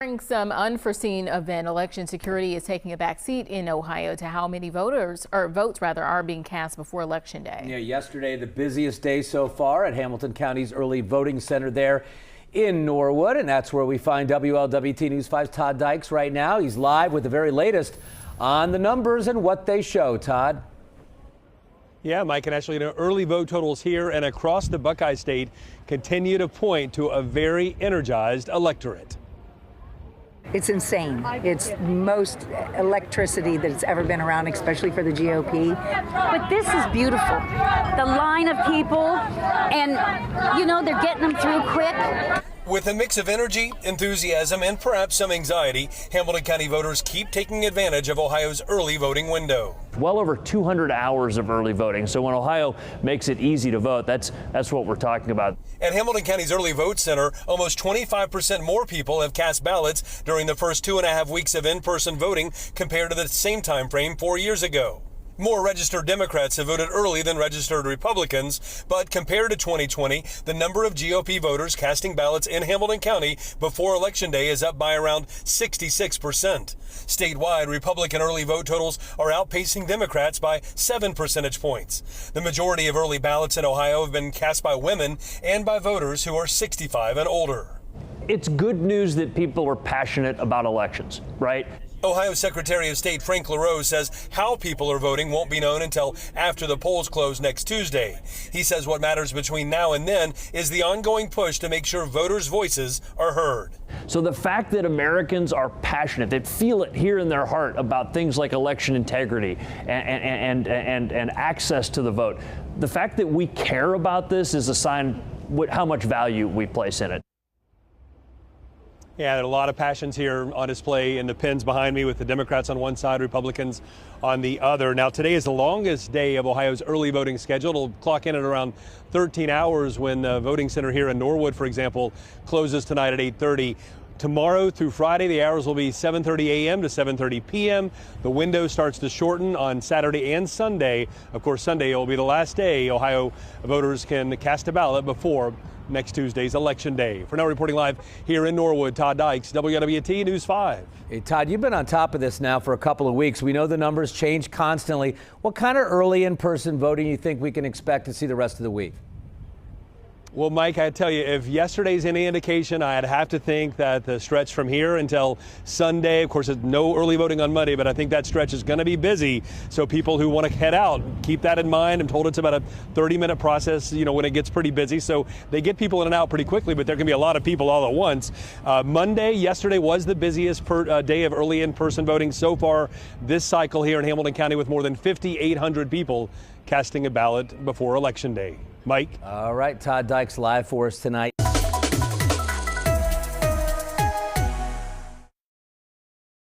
During some unforeseen event, election security is taking a back seat in Ohio to how many votes are being cast before Election Day. Yeah, yesterday, the busiest day so far at Hamilton County's early voting center there in Norwood. And that's where we find WLWT News 5's Todd Dykes right now. He's live with the very latest on the numbers and what they show. Todd. Yeah, Mike, and actually, early vote totals here and across the Buckeye State continue to point to a very energized electorate. It's insane. It's most electricity that's ever been around, especially for the GOP. But this is beautiful. The line of people, and, they're getting them through quick. With a mix of energy, enthusiasm, and perhaps some anxiety, Hamilton County voters keep taking advantage of Ohio's early voting window. Well over 200 hours of early voting. So when Ohio makes it easy to vote, that's what we're talking about. At Hamilton County's early vote center, almost 25% more people have cast ballots during the first 2.5 weeks of in-person voting compared to the same time frame 4 years ago. More registered Democrats have voted early than registered Republicans, but compared to 2020, the number of GOP voters casting ballots in Hamilton County before Election Day is up by around 66%. Statewide, Republican early vote totals are outpacing Democrats by 7 percentage points. The majority of early ballots in Ohio have been cast by women and by voters who are 65 and older. It's good news that people are passionate about elections, right? Ohio Secretary of State Frank LaRose says how people are voting won't be known until after the polls close next Tuesday. He says what matters between now and then is the ongoing push to make sure voters' voices are heard. So the fact that Americans are passionate, that feel it here in their heart about things like election integrity and access to the vote, the fact that we care about this is a sign how much value we place in it. Yeah, there are a lot of passions here on display in the pins behind me with the Democrats on one side, Republicans on the other. Now, today is the longest day of Ohio's early voting schedule. It'll clock in at around 13 hours when the voting center here in Norwood, for example, closes tonight at 8:30. Tomorrow through Friday, the hours will be 7:30 a.m. to 7:30 p.m. The window starts to shorten on Saturday and Sunday. Of course, Sunday will be the last day Ohio voters can cast a ballot before next Tuesday's Election Day. For now, reporting live here in Norwood, Todd Dykes, WLWT News 5. Hey, Todd, you've been on top of this now for a couple of weeks. We know the numbers change constantly. What kind of early in-person voting you think we can expect to see the rest of the week? Well, Mike, I tell you, if yesterday's any indication, I'd have to think that the stretch from here until Sunday, of course, there's no early voting on Monday, but I think that stretch is going to be busy. So people who want to head out, keep that in mind. I'm told it's about a 30-minute process, when it gets pretty busy. So they get people in and out pretty quickly, but there can be a lot of people all at once. Yesterday was the busiest day of early in-person voting so far this cycle here in Hamilton County, with more than 5,800 people casting a ballot before Election Day. Mike? All right, Todd Dykes live for us tonight.